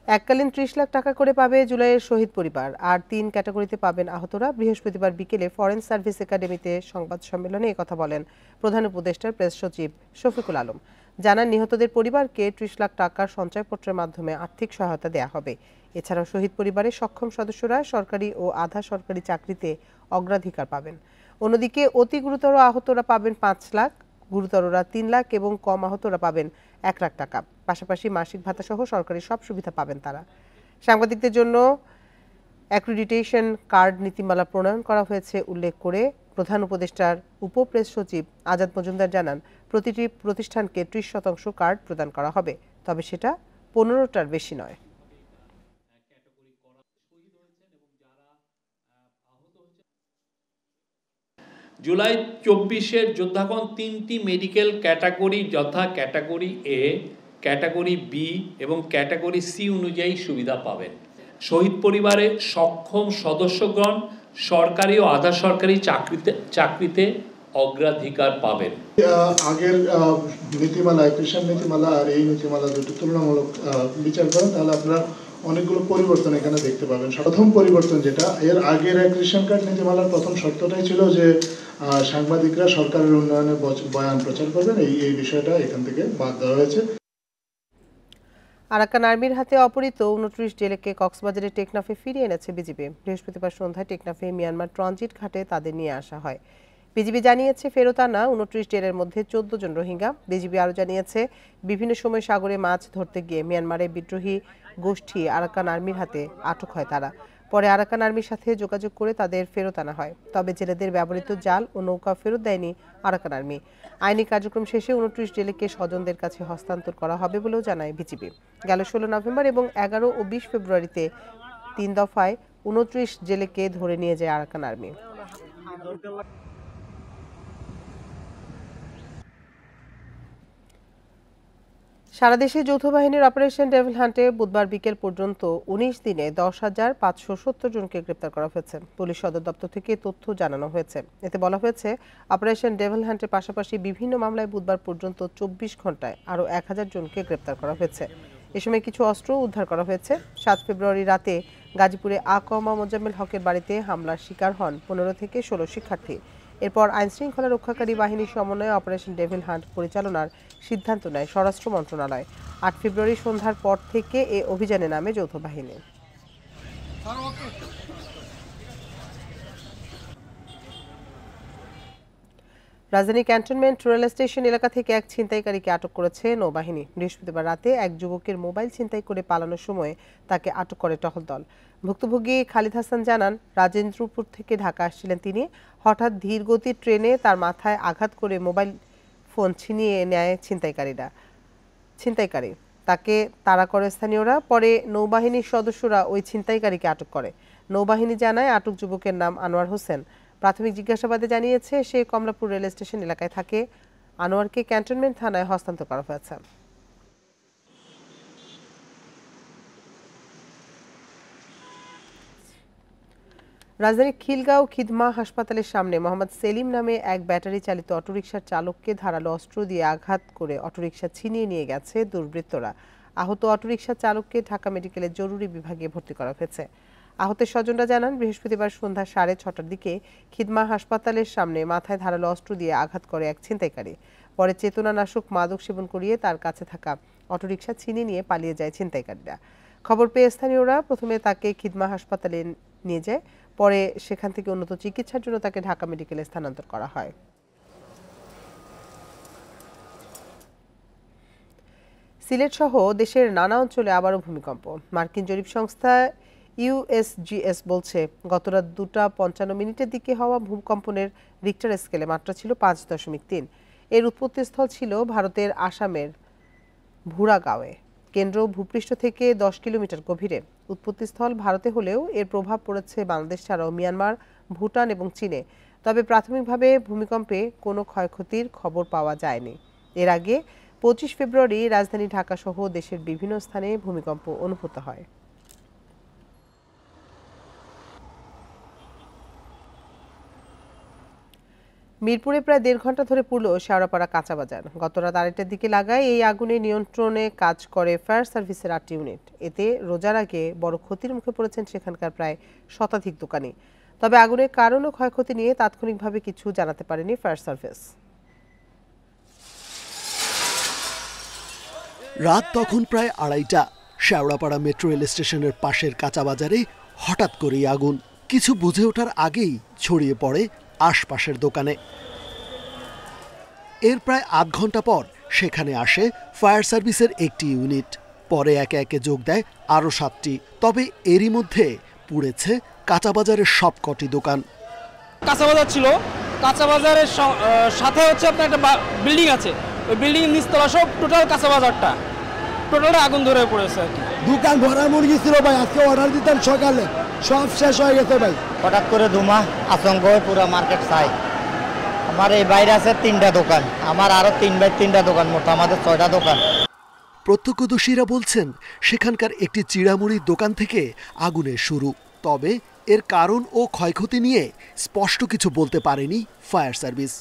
এককালীন ৩০ লাখ টাকা করে পাবে জুলাইয়ের শহীদ পরিবার, আর ৩ ক্যাটাগরিতে পাবেন আহতরা। বৃহস্পতিবার বিকেলে ফরেন সার্ভিস একাডেমিতে সংবাদ সম্মেলনে একথা বলেন প্রধান উপদেষ্টার প্রেস সচিব শফিকুল আলম। জানান, নিহতদের পরিবারকে ৩০ লাখ টাকার সঞ্চয়পত্রের মাধ্যমে আর্থিক সহায়তা দেয়া হবে। এছাড়াও শহীদ পরিবারের সক্ষম সদস্যরা সরকারি ও আধা সরকারি চাকরিতে অগ্রাধিকার পাবেন। অন্যদিকে অতি গুরুতর আহতরা পাবেন 5 লাখ, গুরুতররা 3 লাখ এবং কম আহতরা পাবেন 1 লাখ টাকা। পাশাপাশি মাসিক ভাতা সহ সরকারি সব সুবিধা পাবেন তারা। সাংবাদিকদের জন্য অ্যাক্রিডিটেশন কার্ড নীতিমালা প্রণয়ন করা হয়েছে উল্লেখ করে প্রধান উপদেষ্টার উপপ্রেস সচিব আজাদ মজুমদার জানান, প্রতিটি প্রতিষ্ঠানকে 30% কার্ড প্রদান করা হবে, তবে সেটা 15টার বেশি নয়। জুলাই 24-এর যোদ্ধাগণ 3টি মেডিকেল ক্যাটাগরি যথা ক্যাটাগরি এ, ক্যাটাগরি বি এবং ক্যাটাগরি সি অনুযায়ী সুবিধা পাবেন। শহীদ পরিবারের সক্ষম সদস্যগণ সরকারি ও আধা সরকারি চাকরিতে অগ্রাধিকার পাবেন। আগের নীতিমালা, কৃষক নীতিমালা আর এই নীতিমালা দুটো তুলনামূলক বিচার করেন তাহলে আপনারা অনেকগুলো পরিবর্তন এখানে দেখতে পাবেন। প্রথম পরিবর্তন যেটা, এর আগের রেশন কার্ড নীতিমালার প্রথম শর্তটাই ছিল যে সাংবাদিকরা সরকারের উন্নয়নের বয়ান প্রচার করবেন। এই বিষয়টা এখান থেকে বাদ দেওয়া হয়েছে। আরাকান আর্মির হাতে অপহৃত 29 জেলেকে কক্সবাজারের টেকনাফে ফিরিয়ে এনেছে বিজিবি। বৃহস্পতিবার সন্ধ্যায় টেকনাফে মিয়ানমার ট্রানজিট ঘাটে তাদের নিয়ে আসা হয়। বিজিবি জানিয়েছে, ফেরত আনা 29 জেলের মধ্যে 14 জন রোহিঙ্গা। বিজিবি আরও জানিয়েছে, বিভিন্ন সময় সাগরে মাছ ধরতে গিয়ে মিয়ানমারের বিদ্রোহী গোষ্ঠী আরাকান আর্মির হাতে আটক হয় তারা। পরে আরাকান আর্মির সাথে যোগাযোগ করে তাদের ফেরত আনা হয়। তবে জেলেদের ব্যবহৃত জাল ও নৌকা ফেরত দেয়নি আরাকান আর্মি। আইনি কার্যক্রম শেষে 29 জেলেকে স্বজনদের কাছে হস্তান্তর করা হবে বলেও জানায় বিজিবি। গেল 16 নভেম্বর এবং 11 ও 20 ফেব্রুয়ারিতে 3 দফায় 29 জেলেকে ধরে নিয়ে যায় আরাকান আর্মি। সারা দেশে যৌথ বাহিনীর অপারেশন ডেভিল হান্টে বুধবার বিকেল পর্যন্ত 19 দিনে 10,570 জনকে গ্রেপ্তার করা হয়েছে। পুলিশ সদর দপ্তর থেকে তথ্য জানানো হয়েছে। এতে বলা হয়েছে, অপারেশন ডেভিল হান্টের পাশাপাশি বিভিন্ন মামলায় বুধবার পর্যন্ত 24 ঘন্টায় আরও 1000 জনকে গ্রেপ্তার করা হয়েছে। এ সময় কিছু অস্ত্র উদ্ধার করা হয়েছে। 7 ফেব্রুয়ারি রাতে গাজীপুরে আকমা মোজাম্মেল হকের বাড়িতে হামলার শিকার হন 15 থেকে 16 শিক্ষার্থী। এরপর আইনশৃঙ্খলা রক্ষাকারী বাহিনীর সমন্বয়ে অপারেশন ডেভিল হান্ট পরিচালনার সিদ্ধান্ত নেয় স্বরাষ্ট্র মন্ত্রণালয়। 8 ফেব্রুয়ারি সন্ধ্যার পর থেকে এ অভিযানে নামে যৌথ বাহিনী। রাজধানী ক্যান্টনমেন্ট রেল স্টেশন এলাকা থেকে এক ছিনতাইকারীকে আটক করেছে নৌবাহিনী। বৃহস্পতিবার রাতে এক যুবকের মোবাইল ছিনতাই করে পালানোর সময় তাকে আটক করে টহল দল। ভুক্তভোগী খালিদ হাসান জানান, রাজেন্দ্রপুর থেকে ঢাকা আসছিলেন তিনি। হঠাৎ ধীর গতির ট্রেনে তার মাথায় আঘাত করে মোবাইল ফোন ছিনিয়ে নেয় ছিনতাইকারী। তাকে তাড়া করে স্থানীয়রা। পরে নৌবাহিনীর সদস্যরা ওই ছিনতাইকারীকে আটক করে। নৌবাহিনী জানায়, আটক যুবকের নাম আনোয়ার হোসেন। প্রাথমিক জিজ্ঞাসাবাদে জানিয়েছে, সে কমলাপুর রেল স্টেশন এলাকায় থাকে। আনোয়ারকে ক্যান্টনমেন্ট থানায় হস্তান্তর করা হয়েছে। রাজধানীর খিলগাঁও খিদমা হাসপাতালের সামনে মোহাম্মদ সেলিম নামে এক ব্যাটারি চালিত অটোরিকশার চালককে ধারালো অস্ত্র দিয়ে আঘাত করে অটোরিকশা ছিনিয়ে নিয়ে গেছে দুর্বৃত্তরা। আহত অটোরিকশা চালককে ঢাকা মেডিকেলের জরুরি বিভাগে ভর্তি করা হয়েছে। আহতের স্বজনরা জানান, বৃহস্পতিবার সন্ধ্যা 6:30টার দিকে খিদমা হাসপাতালের সামনে মাথায় ধারালো অস্ত্র দিয়ে আঘাত করে এক ছিনতাইকারী। পরে চেতনানাশক মাদক সেবন করিয়ে তার কাছে থাকা অটোরিকশা ছিনিয়ে নিয়ে পালিয়ে যায় ছিনতাইকারীরা। খবর পেয়ে স্থানীয়রা প্রথমে তাকে খিদমা হাসপাতালে নিয়ে যায়, পরে সেখান থেকে উন্নত চিকিৎসার জন্য তাকে ঢাকা মেডিকেলে স্থানান্তর করা হয়। সিলেট সহ দেশের নানা অঞ্চলে আবারও ভূমিকম্প। মার্কিন জরিপ সংস্থা USGS বলছে, গত রাত 2:55 দিকে হওয়া ভূকম্পনের রিক্টার স্কেলে মাত্রা ছিল 5.3। এর উৎপত্তিস্থল ছিল ভারতের আসামের ভুরাগাঁওয়ে। কেন্দ্র ভূপৃষ্ঠ থেকে 10 কিলোমিটার গভীরে। উৎপত্তিস্থল ভারতে হলেও এর প্রভাব পড়েছে বাংলাদেশ ছাড়াও মিয়ানমার, ভুটান এবং চীনে। তবে প্রাথমিকভাবে ভূমিকম্পে কোনো ক্ষয়ক্ষতির খবর পাওয়া যায়নি। এর আগে 25 ফেব্রুয়ারি রাজধানী ঢাকা সহ দেশের বিভিন্ন স্থানে ভূমিকম্প অনুভূত হয়। মিরপুরে প্রায় 1.5 ঘন্টা ধরে পুড়ল শেওড়াপাড়া কাঁচা বাজার। গত রাত 2:30টার দিকে লাগায় এই আগুনে নিয়ন্ত্রণে কাজ করে ফায়ার সার্ভিসের 8টি ইউনিট। এতে রোজার আগে বড় ক্ষতির মুখে পড়েছেন সেখানকার প্রায় শতাধিক দোকানি। তবে আগুনের কারণ ও ক্ষয়ক্ষতি নিয়ে তাৎক্ষণিকভাবে কিছু জানাতে পারেনি ফায়ার সার্ভিস। রাত তখন প্রায় 2:30টা। শেওড়াপাড়া মেট্রো রেল স্টেশনের পাশের কাঁচা বাজারে হঠাৎ করেই আগুন। কিছু বুঝে ওঠার আগেই ছড়িয়ে পড়ে আশপাশের দোকানে। এর প্রায় আধ ঘন্টা পর সেখানে আসে ফায়ার সার্ভিসের একটি ইউনিট। পরে একে একে যোগ দেয় আরও 7টি। তবে এরই মধ্যে পুড়েছে কাঁচা বাজারের সবকটি দোকান। কাঁচা বাজার ছিল, কাঁচা বাজারের সাথে হচ্ছে আপনার একটা বিল্ডিং আছে, ওই বিল্ডিং এর নিচতলা সব টোটাল কাঁচা বাজারটা টোটালটা আগুন ধরে পড়েছে আর কি। দোকান ভরা মুরগি ছিল ভাই, আজকে অর্ডার দিতাম সকালে, সব শেষ হয়ে গেছে ভাই। হঠাৎ করে ধুমা আতঙ্ক পুরো মার্কেট ছাই। আমার এই বাইরে আছে 3টা দোকান, আমার আরো 3 বাই 3টা দোকান, মোট আমাদের 6টা দোকান। প্রত্যক্ষদর্শীরা বলছেন, সেখানকার একটি চিড়ামুড়ির দোকান থেকে আগুনের শুরু। তবে এর কারণ ও ক্ষয়ক্ষতি নিয়ে স্পষ্ট কিছু বলতে পারেনি ফায়ার সার্ভিস।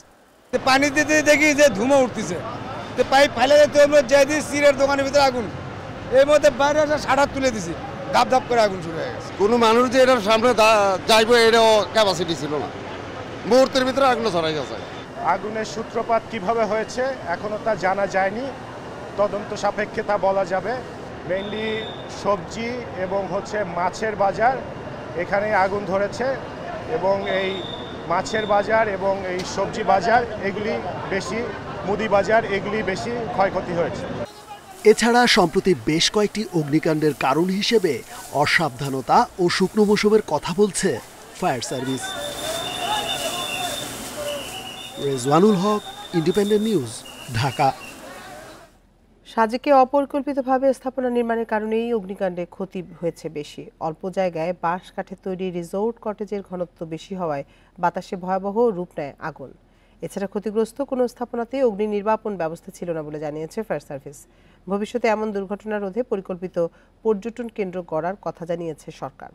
পানি দিতে দেখি যে ধুমা উঠতেছে, পাইপ ফেলে চিড়ের দোকানের ভিতরে আগুন, এর মধ্যে বাইরে সাড়া তুলে দিছি, ধাপ ধাপ করে আগুন শুরু হয়ে গেছে। কোনো মানুষ যে এটার সামনে যাইবো এটাও ক্যাপাসিটি ছিল না, মুহূর্তের ভিতরে আগুন ছড়াই গেছে। আগুনের সূত্রপাত কিভাবে হয়েছে এখনো তা জানা যায়নি, তদন্ত সাপেক্ষে তা বলা যাবে। মেইনলি সবজি এবং মাছের বাজার, এখানে আগুন ধরেছে এবং এই মাছের বাজার এবং এই সবজি বাজার এগুলি বেশি, মুদি বাজার এগুলি বেশি ক্ষয়ক্ষতি হয়েছে। এছাড়া সম্প্রতি বেশ কয়েকটি অগ্নিকাণ্ডের কারণ হিসেবে অসাবধানতা ও শুকনো মৌসুমের কথা বলছে ফায়ার সার্ভিস। রেজওয়ানুল হক, ইন্ডিপেন্ডেন্ট নিউজ, ঢাকা। সাজেকে অপরিকল্পিতভাবে স্থাপনা নির্মাণের কারণেই অগ্নিকাণ্ডে ক্ষতি হয়েছে বেশি। অল্প জায়গায় বাঁশ কাঠের তৈরি রিসোর্ট কটেজের ঘনত্ব বেশি হওয়ায় বাতাসে ভয়াবহ রূপ নেয় আগুন। এছাড়া ক্ষতিগ্রস্ত কোনো স্থাপনাতে অগ্নি নির্বাপন ব্যবস্থা ছিল না বলে জানিয়েছে ফায়ার সার্ভিস। ভবিষ্যতে এমন দুর্ঘটনা রোধে পরিকল্পিত পর্যটন কেন্দ্র গড়ার কথা জানিয়েছে সরকার।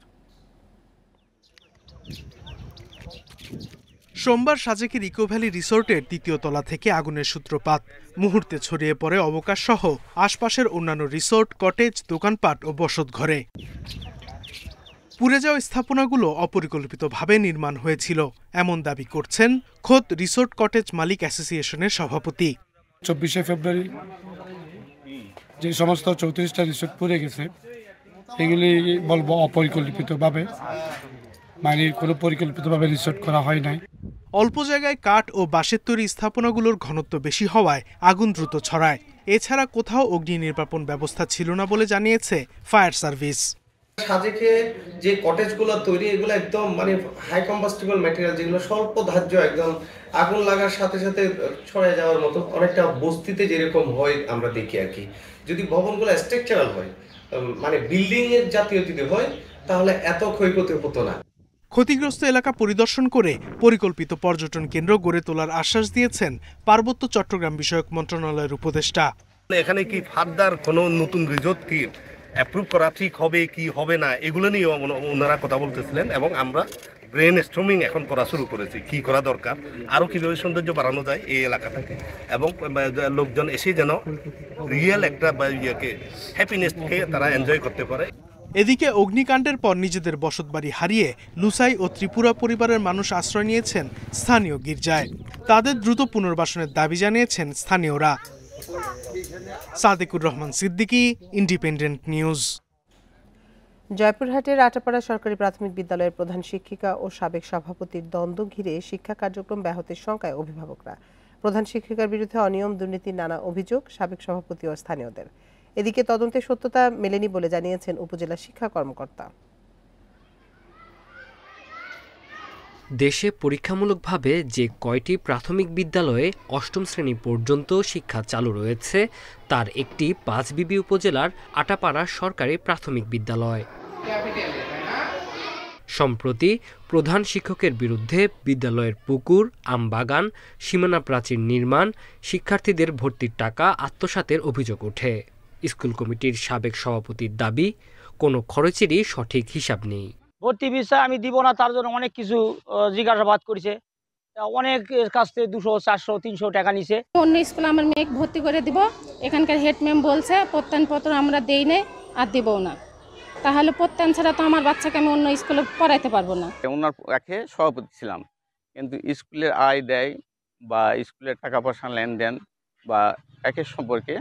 সোমবার সাজেকের ইকো ভ্যালি রিসোর্টের 3য় তলা থেকে আগুনের সূত্রপাত। মুহূর্তে ছড়িয়ে পড়ে অবকাশ সহ আশপাশের অন্যান্য রিসোর্ট, কটেজ, দোকানপাট ও বসতঘরে। পুড়ে যাওয়া স্থাপনাগুলো অপরিকল্পিতভাবে নির্মাণ হয়েছিল, এমন দাবি করছেন খোদ রিসোর্ট কটেজ মালিক অ্যাসোসিয়েশনের সভাপতি। 24শে ফেব্রুয়ারি যে সমস্ত 34টা রিসোর্ট পুড়ে গেছে, এগুলি বলবো অপরিকল্পিতভাবে, মানে কোনো পরিকল্পিতভাবে রিসোর্ট করা হয় নাই। অল্প জায়গায় কাঠ ও বাঁশের তৈরি স্থাপনাগুলোর ঘনত্ব বেশি হওয়ায় আগুন দ্রুত ছড়ায়। এছাড়া কোথাও অগ্নি নির্বাপন ব্যবস্থা ছিল না বলে জানিয়েছে ফায়ার সার্ভিস। সাজেকে যে কটেজগুলো তৈরি, এগুলো একদম হাই কম্বাস্টিবল ম্যাটেরিয়াল, যেগুলো স্বল্প ধার্য, একদম আগুন লাগার সাথে সাথে ছড়িয়ে যাওয়ার মতো, অনেকটা বস্তিতে যেরকম হয় আমরা দেখি আর কি। যদি ভবনগুলো স্ট্রাকচারাল হয়, বিল্ডিং এর জাতীয় যদি হয়, তাহলে এত ক্ষয়ক্ষতি হতো না। ক্ষতিগ্রস্ত এলাকা পরিদর্শন করে পরিকল্পিত পর্যটন কেন্দ্র গড়ে তোলার আশ্বাস দিয়েছেন পার্বত্য চট্টগ্রাম বিষয়ক মন্ত্রণালয়ের উপদেষ্টা। এখানে কি ফার্দার কোনো নতুন রিসোর্ট কি অ্যাপ্রুভ করা ঠিক হবে কি হবে না, এগুলো নিয়ে ওনারা কথা বলতেছিলেন এবং আমরা ব্রেন স্ট্রমিং এখন করা শুরু করেছি, কি করা দরকার, আরও কীভাবে সৌন্দর্য বাড়ানো যায় এই এলাকাটাকে, এবং লোকজন এসে যেন রিয়েল একটা ইয়েকে হ্যাপিনেসকে তারা এনজয় করতে পারে। এদিকে অগ্নিকাণ্ডের পর নিজেদের বসতবাড়ি হারিয়ে লুসাই ও ত্রিপুরা পরিবারের মানুষ আশ্রয় নিয়েছেন স্থানীয় গির্জায়। তাদের দ্রুত পুনর্বাসনের দাবি জানিয়েছেন স্থানীয়রা। Sadequr Rahman Siddiqui, independent news. জয়পুরহাটের আটাপাড়া সরকারি প্রাথমিক বিদ্যালয়ের প্রধান শিক্ষিকা ও সাবেক সভাপতির দ্বন্দ্ব ঘিরে শিক্ষা কার্যক্রম ব্যাহতের শঙ্কায় অভিভাবকরা। প্রধান শিক্ষিকার বিরুদ্ধে অনিয়ম, দুর্নীতির নানা অভিযোগ সাবেক সভাপতি ও স্থানীয়দের। এদিকে তদন্তের সত্যতা মেলেনি বলে জানিয়েছেন উপজেলা শিক্ষা কর্মকর্তা। দেশে পরীক্ষামূলকভাবে যে কয়টি প্রাথমিক বিদ্যালয়ে অষ্টম শ্রেণী পর্যন্ত শিক্ষা চালু রয়েছে তার একটি পাঁচবিবি উপজেলার আটাপাড়া সরকারি প্রাথমিক বিদ্যালয়। সম্প্রতি প্রধান শিক্ষকের বিরুদ্ধে বিদ্যালয়ের পুকুর, আমবাগান, সীমানা প্রাচীর নির্মাণ, শিক্ষার্থীদের ভর্তির টাকা আত্মসাতের অভিযোগ ওঠে। স্কুল কমিটির সাবেক সভাপতির দাবি, কোনো খরচেরই সঠিক হিসাব নেই। ভর্তি বিষয় আমি দিব না, তার জন্য অনেক কিছু জিজ্ঞাসাবাদ করেছে, অনেক কাছ থেকে 200, 400, 300 টাকা নিছে। অন্য স্কুলে আমার মেয়ে ভর্তি করে দিব, এখানকার হেড ম্যাম বলছে প্রত্যয়নপত্র আমরা দেই না আর দেবও না, তাহলে প্রত্যয়ন ছাড়া তো আমার বাচ্চাকে আমি অন্য স্কুলে পড়াইতে পারবো না। ওনার একে সভাপতি ছিলাম, কিন্তু স্কুলের আয় দেয় বা স্কুলের টাকা পয়সা লেনদেন বা একের সম্পর্কে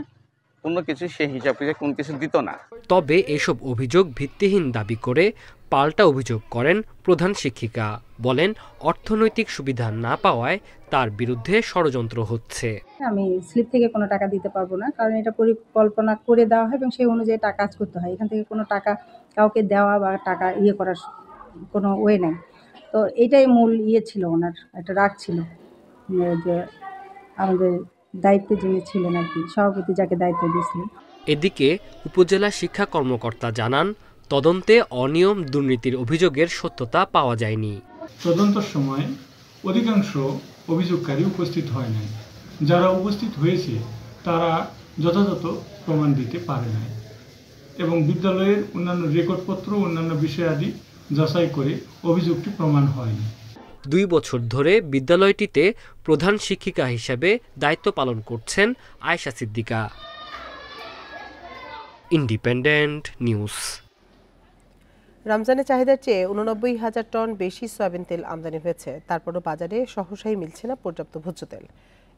কোনো কিছু সে হিসাব করে কোনো কিছু দিত না। তবে এসব অভিযোগ ভিত্তিহীন দাবি করে পাল্টা অভিযোগ করেন প্রধান শিক্ষিকা। বলেন, অর্থনৈতিক সুবিধা না পাওয়ায় তার বিরুদ্ধে ষড়যন্ত্র হচ্ছে। আমি স্লিপ থেকে কোনো টাকা দিতে পারবো না, কারণ এটা পরিকল্পনা করে দেওয়া হয় এবং সেই অনুযায়ী টাকা কাজ করতে হয়। এখান থেকে কোনো টাকা কাউকে দেওয়া বা টাকা করার কোনো ওয়ে নাই। তো এটাই মূল ছিল, ওনার একটা রাগ ছিল যে আমাদের দায়িত্বে যিনি ছিলেন আর কি, সভাপতি যাকে দায়িত্ব দিয়েছিলেন। এদিকে উপজেলা শিক্ষা কর্মকর্তা জানান, তদন্তে অনিয়ম, দুর্নীতির অভিযোগের সত্যতা পাওয়া যায়নি। তদন্তের সময় অধিকাংশ অভিযোগকারী উপস্থিত হয় নাই। যারা উপস্থিত হয়েছে তারা যথাযথ প্রমাণ দিতে পারে নাই এবং বিদ্যালয়ের অন্যান্য রেকর্ডপত্র, অন্যান্য বিষয়াদি যাচাই করে অভিযোগটি প্রমাণ হয়নি। 2 বছর ধরে বিদ্যালয়টিতে প্রধান শিক্ষিকা হিসেবে দায়িত্ব পালন করছেন আয়েশা সিদ্দিকা। Independent news. রমজানের চাহিদার চেয়ে 89,000 টন বেশি সয়াবিন তেল আমদানি হয়েছে, তারপরও বাজারে সহসাই মিলছে না পর্যাপ্ত ভোজ্য তেল।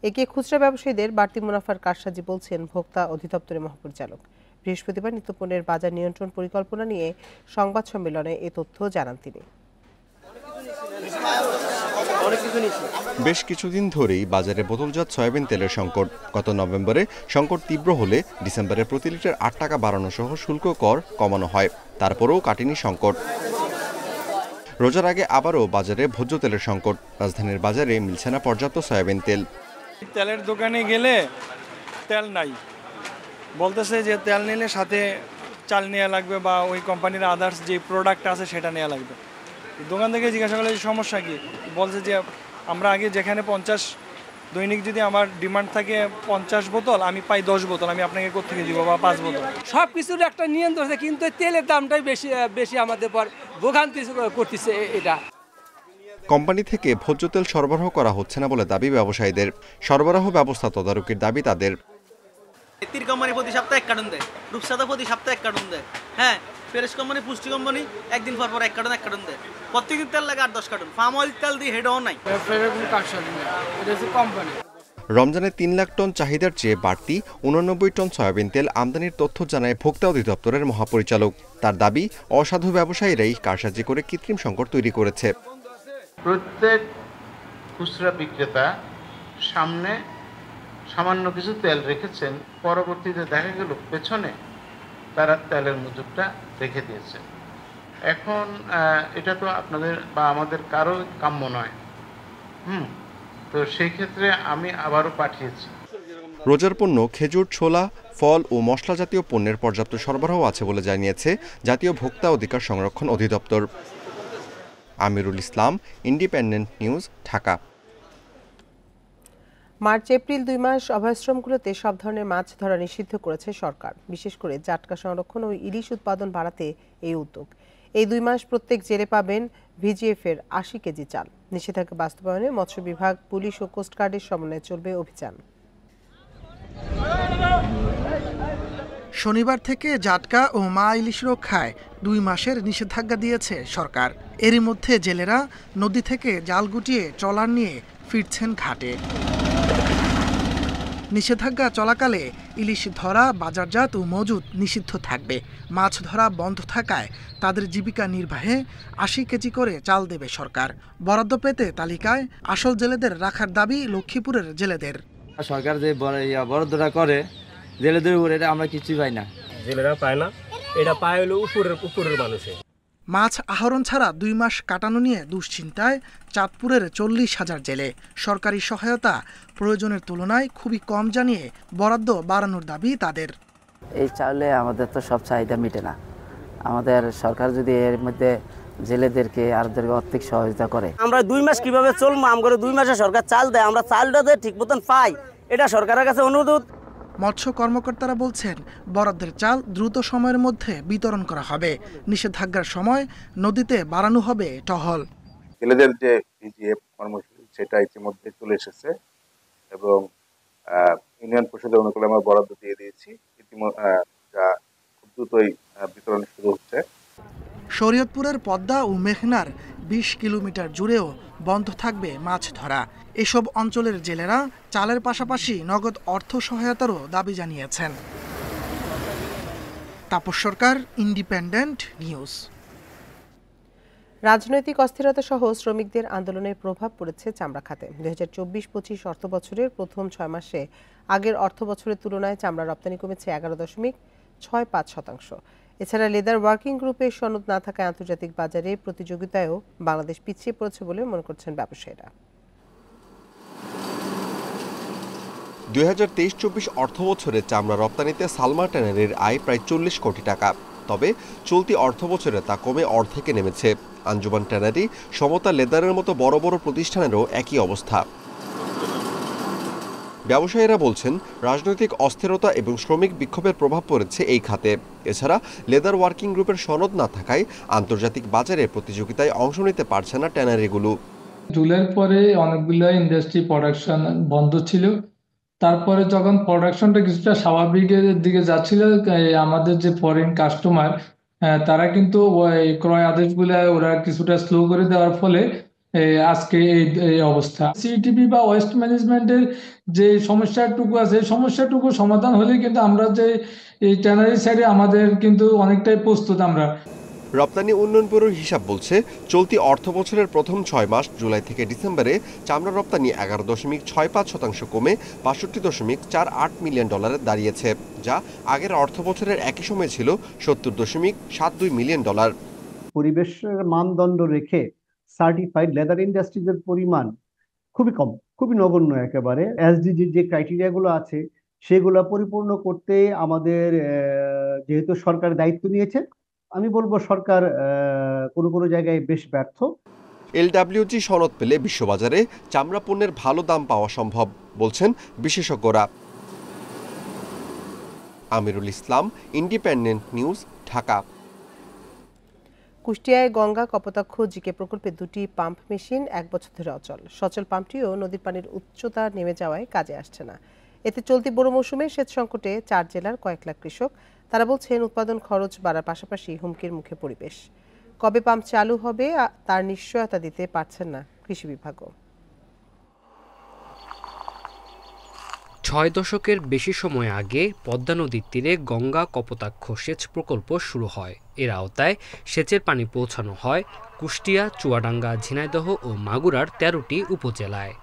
একে খুচরা ব্যবসায়ীদের বাড়তি মুনাফার কারসাজি বলছেন ভোক্তা অধিদপ্তরের মহাপরিচালক। বৃহস্পতিবার নিত্যপণ্যের বাজার নিয়ন্ত্রণ পরিকল্পনা নিয়ে সংবাদ সম্মেলনে এ তথ্য জানান তিনি। বেশ কিছুদিন ধরেই বাজারে বোতলজাত সয়াবিন তেলের সংকট। গত নভেম্বরে সংকট তীব্র হলে ডিসেম্বরে প্রতি লিটার 8 টাকা বাড়ানো সহ শুল্ক কর কমানো হয়, তারপরেও কাটেনি সংকট। রোজার আগে আবারও বাজারে ভোজ্য তেলের সংকট। রাজধানীর বাজারে মিলছে না পর্যাপ্ত সয়াবিন তেল। তেলের দোকানে গেলে তেল নাই, বলতেছে যে তেল নিলে সাথে চাল নেওয়া লাগবে বা ওই কোম্পানির আদার্স যে প্রোডাক্ট আছে সেটা নেওয়া লাগবে। দোকান থেকে জিজ্ঞাসা করলে সমস্যা কি, বলছে যে আমরা আগে যেখানে 50 দৈনিক যদি আমার ডিমান্ড থাকে 50 বোতল, আমি পাই 10 বোতল, আমি আপনাকে কোত্থেকে দিব বা 5 বোতল। সব কিছুর একটা নিয়ন্ত্রণ আছে, কিন্তু তেলের দামটাই বেশি আমাদের পর ভোগান্তি করতেছে। এটা কোম্পানি থেকে ভোজ্য তেল সরবরাহ করা হচ্ছে না বলে দাবি ব্যবসায়ীদের। সরবরাহ ব্যবস্থা তদারকির দাবি তাদের। তীর কোম্পানি প্রতি সপ্তাহে 1 কার্টন দেয়, রূপসাদা প্রতি সপ্তাহে 1 কার্টন দেয়, হ্যাঁ ফেরেশ কোম্পানি, পুষ্টি কোম্পানি একদিন পর 1 কার্টন দেয়। প্রত্যেকদিন তেল লাগে 8-10 কার্টন। ফার্ম অয়েল তেল দিয়ে হেডও নাই। রমজানে 3 লাখ টন চাহিদার চেয়ে বাড়তি 89 টন সয়াবিন তেল আমদানির তথ্য জানায় ভোক্তা অধিদপ্তরের মহাপরিচালক। তার দাবি, অসাধু ব্যবসায়ীরাই কারসাজি করে কৃত্রিম সংকট তৈরি করেছে। প্রত্যেক খুচরা বিক্রেতা সামনে সামান্য কিছু তেল রেখেছেন, পরবর্তীতে দেখা গেল পেছনে তারা তেলের মজুদটা রেখে দিয়েছে। এখন এটা তো আপনাদের বা আমাদের কারো কাম্য নয়। তো সেই ক্ষেত্রে আমি আবারও পাঠিয়েছি। রোজার পণ্য, খেজুর, ছোলা, ফল ও মশলা জাতীয় পণ্যের পর্যাপ্ত সরবরাহ আছে বলে জানিয়েছে জাতীয় ভোক্তা অধিকার সংরক্ষণ অধিদপ্তর। Amirul Islam, independent news, Dhaka. March April 2 মাস অভয়াশ্রমগুলোতে সব ধরনের মাছ ধরা নিষিদ্ধ করেছে সরকার। বিশেষ করে জাটকা সংরক্ষণ ও ইলিশ উৎপাদন বাড়াতে এই উদ্যোগ। এই 2 মাস প্রত্যেক জেলে পাবেন ভিজিএফ এর 80 কেজি চাল। নিষেধাজ্ঞা বাস্তবায়নে মৎস্য বিভাগ, পুলিশ ও কোস্টগার্ডের সমন্বয়ে চলবে অভিযান। শনিবার থেকে জাটকা ও মা ইলিশ রক্ষায় 2 মাসের নিষেধাজ্ঞা দিয়েছে সরকার। এরই মধ্যে জেলেরা নদী থেকে জাল গুটিয়ে ট্রলার নিয়ে ফিরছেন ঘাটে। নিষেধাজ্ঞা চলাকালে ইলিশ ধরা, বাজারজাত ও মজুত নিষিদ্ধ থাকবে। মাছ ধরা বন্ধ থাকায় তাদের জীবিকা নির্বাহে 80 কেজি করে চাল দেবে সরকার। বরাদ্দ পেতে তালিকায় আসল জেলেদের রাখার দাবি লক্ষ্মীপুরের জেলেদের। সরকার যে বরাদ্দটা করে জেলেদের উপরে, এটা আমরা কিছুই পাই না। জেলেরা পায় না, এটা পায় হলো উপরের মানুষে। মাছ আহরণ ছাড়া 2 মাস কাটানো নিয়ে দুশ্চিন্তায় চাঁদপুরের 40,000 জেলে। সরকারি সহায়তা প্রয়োজনের তুলনায় খুবই কম জানিয়ে বরাদ্দ বাড়ানোর দাবি তাদের। এই চাইলে আমাদের তো সব চাহিদা মিটে না। আমাদের সরকার যদি এর মধ্যে জেলেদেরকে আরদেরকে আর্থিক সহযোগিতা করে। আমরা 2 মাস কিভাবে চলবো? আমরা 2 মাসে সরকার চাল দেয়, আমরা চালটা ঠিক মতন পাই, এটা সরকারের কাছে অনুরোধ। মৎস্য কর্মকর্তারা বলছেন বরাদ্দের চাল দ্রুত সময়ের মধ্যে বিতরণ করা হবে। নিষেধাজ্ঞার সময় নদীতে বাড়ানো হবে টহল। জেলেদের যে ভিজিএফ কর্মসূচি সেটা ইতিমধ্যে চলে এসেছে এবং ইউনিয়ন পরিষদের অনুকূলে আমরা বরাদ্দ দিয়ে দিয়েছি। যা খুব দ্রুতই বিতরণ শুরু হচ্ছে। শরীয়তপুরের পদ্মা ও মেঘনার 20 কিলোমিটার জুড়েও বন্ধ থাকবে মাছ ধরা। এসব অঞ্চলের জেলেরা চালের পাশাপাশি নগদ অর্থ সহায়তারও দাবি জানিয়েছেন। তাপস সরকার, ইন্ডিপেন্ডেন্ট নিউজ। রাজনৈতিক অস্থিরতা সহ শ্রমিকদের আন্দোলনের প্রভাব পড়েছে চামড়া খাতে। 2024-25 অর্থবছরের প্রথম 6 মাসে আগের অর্থবছরের তুলনায় চামড়া রপ্তানি কমেছে 11.65%। এছাড়া লেদার ওয়ার্কিং গ্রুপের সনদ না থাকায় আন্তর্জাতিক বাজারে প্রতিযোগিতায়ও বাংলাদেশ পিছিয়ে পড়েছে বলে মনে করছেন ব্যবসায়ীরা। 2023-24 অর্থবছরে চামড়া রপ্তানিতে সালমা ট্যানারির আয় প্রায় 40 কোটি টাকা। তবে চলতি অর্থবছরে তা কমে অর্ধেকে নেমেছে। আঞ্জুমান ট্যানারি, সমতা লেদারের মতো বড় বড় প্রতিষ্ঠানেরও একই অবস্থা। ব্যবসায়ীরা বলছেন রাজনৈতিক অস্থিরতা এবং শ্রমিক বিক্ষোভের প্রভাব পড়েছে এই খাতে। এছাড়া লেদার ওয়ার্কিং গ্রুপের সনদ না থাকায় আন্তর্জাতিক বাজারে প্রতিযোগিতায় অংশ নিতে পারছে না ট্যানারিগুলো। জুলাইয়ের পরে অনেকগুলো ইন্ডাস্ট্রি প্রোডাকশন বন্ধ ছিল। তারপরে যখন প্রোডাকশনটা কিছুটা স্বাভাবিকের দিকে যাচ্ছিল, আমাদের যে ফরেন কাস্টমার তারা কিন্তু ওই ক্রয় আদেশগুলো ওরা কিছুটা স্লো করে দেওয়ার ফলে আজকে এই অবস্থা। সিটিপি বা ওয়েস্ট ম্যানেজমেন্টের যে সমস্যাটুকু আছে, সমস্যাটুকু সমাধান হলে কিন্তু আমরা যে এই ট্যানারি সাইডে আমাদের কিন্তু অনেকটাই প্রস্তুত। আমরা রপ্তানি উন্নয়ন ব্যুরোর হিসাব বলছে চলতি অর্থবছরের প্রথম 6 মাস জুলাই থেকে ডিসেম্বরে চামড়া রপ্তানি 11.65% কমে $62.48 মিলিয়ন দাঁড়িয়েছে, যা আগের অর্থবছরের একই সময় ছিল $70.72 মিলিয়ন। পরিবেশের মানদণ্ড রেখে সার্টিফাইড লেদার ইন্ডাস্ট্রিজের পরিমাণ খুবই কম, খুবই নগণ্য একেবারে। এসডিজি যে ক্রাইটেরিয়াগুলো আছে সেগুলো পরিপূর্ণ করতে আমাদের যেহেতু সরকার দায়িত্ব নিয়েছে, আমি বলবো সরকার কোনো জায়গায় বেশ ব্যর্থ। এলডব্লিউজি সনদ পেলে বিশ্ববাজারে চামড়া পণ্যের ভালো দাম পাওয়া সম্ভব বলছেন বিশেষজ্ঞরা। Amirul Islam, independent news, Dhaka. কুষ্টিয়ায় গঙ্গা কপোতাক্ষ জিকে প্রকল্পে 2টি পাম্প মেশিন 1 বছর ধরে অচল। সচল পাম্পটিও নদীর পানির উচ্চতা নেমে যাওয়ায় কাজে আসছে না। এতে চলতি বড় মৌসুমে সেচ সংকটে 4 জেলার কয়েক লাখ কৃষক। তারা বলছেন উৎপাদন খরচ বাড়ার পাশাপাশি হুমকির মুখে পরিবেশ। কবে পাম্প চালু হবে তার নিশ্চয়তা দিতে পারছেন না কৃষি বিভাগও। 6 দশকের বেশি সময় আগে পদ্মা নদীর তীরে গঙ্গা কপোতাক্ষ সেচ প্রকল্প শুরু হয়। এর আওতায় সেচের পানি পৌঁছানো হয় কুষ্টিয়া, চুয়াডাঙ্গা, ঝিনাইদহ ও মাগুরার 13টি উপজেলায়।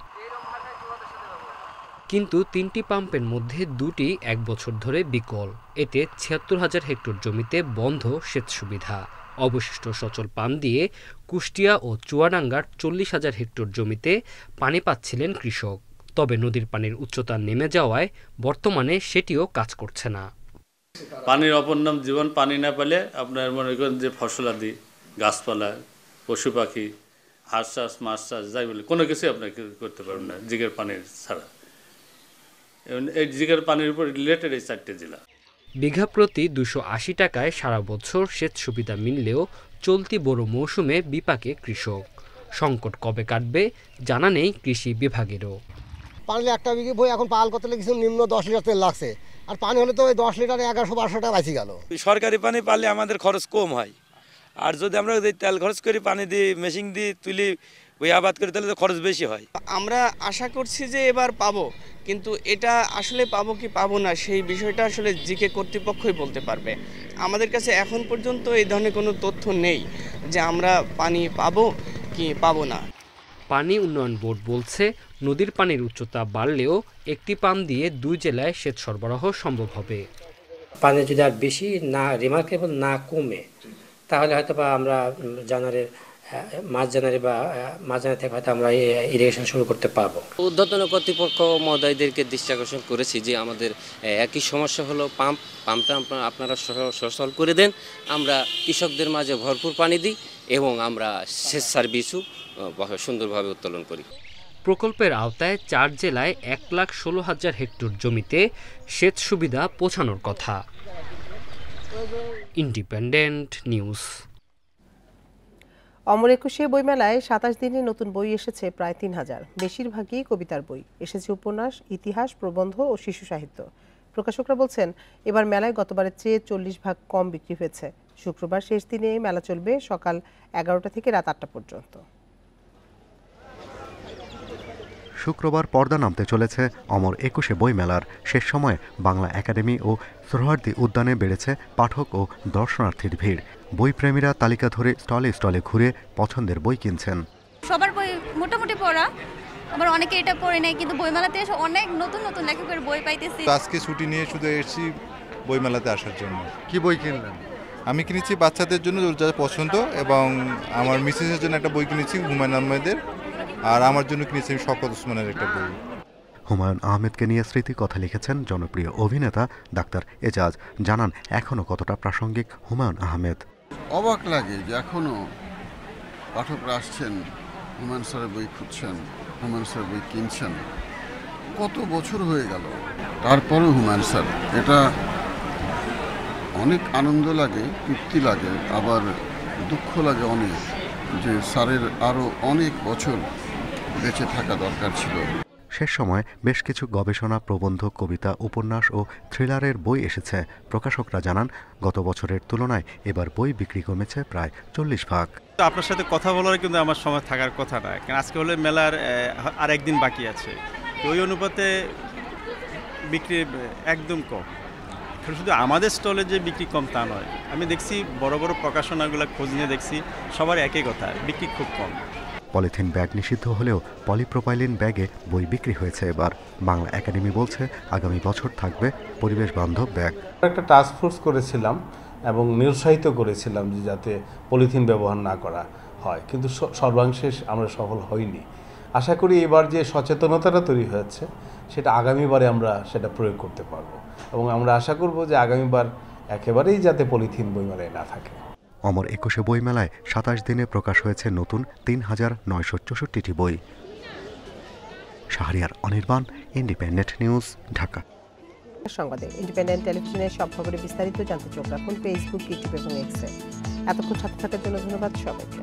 কিন্তু 3টি পাম্পের মধ্যে 2টি 1 বছর ধরে বিকল। এতে ৭৬,০০০ হেক্টর জমিতে বন্ধ সেচ সুবিধা। অবশিষ্ট সচল পাম্প দিয়ে কুষ্টিয়া ও চুয়াডাঙ্গার ৪০,০০০ হেক্টর জমিতে পানি পাচ্ছিলেন কৃষক। তবে নদীর পানির উচ্চতা নেমে যাওয়ায় বর্তমানে সেটিও কাজ করছে না। পানির অপর নাম জীবন। পানি না পেলে আপনার মনে করেন যে ফসলাদি, গাছপালা, পশু পাখি, হাঁস চাষ, মাছ চাষ, যাই বলে কোনো কিছুই আপনাকে করতে পারবেন না জিগের পানির ছাড়া। এই জিগের পানির উপর রিলেটেড এই 4টে জেলা। বিঘা প্রতি 280 টাকায় সারা বছর সেচ সুবিধা মিললেও চলতি বোরো মৌসুমে বিপাকে কৃষক। সংকট কবে কাটবে জানা নেই কৃষি বিভাগেরও। পানি একটা বিঘে বই এখন পাল করতে কিছু নিম্ন 10 লিটার তেল লাগছে, আর পানি হলে তো ওই 10 লিটারে 1100-1200 টাকা বাঁচি গেল। সরকারি পানি পালে আমাদের খরচ কম হয়, আর যদি আমরা তেল খরচ করি, পানি দিয়ে মেশিন দিয়ে তুলি ওই আবাদ করি, তাহলে তো খরচ বেশি হয়। আমরা আশা করছি যে এবার পাবো, কিন্তু এটা আসলে পাবো কি পাবো না সেই বিষয়টা আসলে জিকে কর্তৃপক্ষই বলতে পারবে। আমাদের কাছে এখন পর্যন্ত এই ধরনের কোনো তথ্য নেই যে আমরা পানি পাবো কি পাবো না। পানি উন্নয়ন বোর্ড বলছে নদীর পানির উচ্চতা বাড়লেও একটি পাম্প দিয়ে 2 জেলায় সেচ সরবরাহ সম্ভব হবে। পানি যদি আর বেশি না রিমার্কেবল না কমে, তাহলে হয়তো বা আমরা মার্চ জানুয়ারি থেকে হয়তো আমরা ইরিগেশন শুরু করতে পারবো। ঊর্ধ্বতন কর্তৃপক্ষ মহোদয়দেরকে দৃষ্টি আকর্ষণ করেছি যে আমাদের একই সমস্যা হলো পাম্পটা আপনারা সচল করে দেন, আমরা কৃষকদের মাঝে ভরপুর পানি দিই এবং আমরা সেচ সার্ভিসও সুন্দরভাবে উত্তোলন করি। প্রকল্পের আওতায় 4 জেলায় 1,16,000 হেক্টর জমিতে সেচ সুবিধা পৌঁছানোর কথা। Independent news. অমর একুশে বইমেলায় 27 দিনে নতুন বই এসেছে প্রায় 3000। বেশিরভাগই কবিতার বই, এসেছে উপন্যাস, ইতিহাস, প্রবন্ধ ও শিশু সাহিত্য। প্রকাশকরা বলছেন এবার মেলায় গতবারের চেয়ে 40% কম বিক্রি হয়েছে। শুক্রবার শেষ দিনে মেলা চলবে সকাল 11টা থেকে রাত 8টা পর্যন্ত। শুক্রবার পর্দা নামতে চলেছে অমর একুশে বইমেলার। শেষ সময়ে বাংলা একাডেমি ও সোহরাওয়ার্দী উদ্যানে বেড়েছে পাঠক ও দর্শনার্থীর ভিড়। বইপ্রেমীরা তালিকা ধরে স্টলে স্টলে ঘুরে পছন্দের বই কিনছেন। সবার বই মোটামুটি পড়া, আবার অনেকে এটা পড়ে নেয়, কিন্তু বইমেলাতে এসে অনেক নতুন নতুন লেখকের বই পাইতেছি। আজকে ছুটি নিয়ে শুধু এসেছি বইমেলাতে আসার জন্য। কি বই কিনলেন? আমি কিনেছি বাচ্চাদের জন্য যা পছন্দ, এবং আমার মিসেসের জন্য একটা বই কিনেছি হুমায়ুন আহমেদের, আর আমার জন্য কিনেছি শওকত ওসমানের একটা বই। হুমায়ুন আহমেদকে নিয়ে স্মৃতি কথা লিখেছেন জনপ্রিয় অভিনেতা ডাক্তার এজাজ। জানান এখনও কতটা প্রাসঙ্গিক হুমায়ুন আহমেদ। অবাক লাগে যে এখনও পাঠকরা আসছেন, হুমায়ুন স্যারের বই খুঁজছেন, হুমায়ুন স্যারের বই কিনছেন। কত বছর হয়ে গেল, তারপরেও হুমায়ুন স্যার, এটা অনেক আনন্দ লাগে, তৃপ্তি লাগে, আবার দুঃখ লাগে অনেক যে স্যারের আরও অনেক বছর বেঁচে থাকা দরকার ছিল। শেষ সময় বেশ কিছু গবেষণা, প্রবন্ধ, কবিতা, উপন্যাস ও থ্রিলারের বই এসেছে। প্রকাশকরা জানান গত বছরের তুলনায় এবার বই বিক্রি কমেছে প্রায় 40%। আপনার সাথে কথা বলার কিন্তু আমার সময় থাকার কথা নয়, কারণ আজকে হলে মেলার আর একদিন বাকি আছে, তো ওই অনুপাতে বিক্রি একদম কম। শুধু আমাদের স্টলে যে বিক্রি কম তা নয়, আমি দেখছি বড় বড় প্রকাশনাগুলো খোঁজ নিয়ে দেখছি সবার একই কথা, বিক্রি খুব কম। পলিথিন ব্যাগ নিষিদ্ধ হলেও পলিপ্রোপাইলিন ব্যাগে বই বিক্রি হয়েছে এবার। বাংলা একাডেমি বলছে আগামী বছর থাকবে পরিবেশ বান্ধব ব্যাগ। একটা টাস্ক ফোর্স করেছিলাম এবং নিরুৎসাহিত করেছিলাম যে যাতে পলিথিন ব্যবহার না করা হয়, কিন্তু সর্বাংশে আমরা সফল হইনি। আশা করি এবার যে সচেতনতাটা তৈরি হয়েছে সেটা আগামীবারে আমরা সেটা প্রয়োগ করতে পারবো, এবং আমরা আশা করব যে আগামীবার একেবারেই যাতে পলিথিন বইমেলায় না থাকে। অমর একুশে বইমেলায় 27 দিনে প্রকাশ হয়েছে নতুন 3964টি বই। Shahriar Anirban, independent news, Dhaka. সংবাদে ইন্ডিপেন্ডেন্ট টেলিভিশনের সব খবরে বিস্তারিত জানতে চোখ রাখুন ফেসবুক, ইউটিউব এবং এক্সে। এতক্ষণ সাথে থাকার জন্য ধন্যবাদ সবাইকে।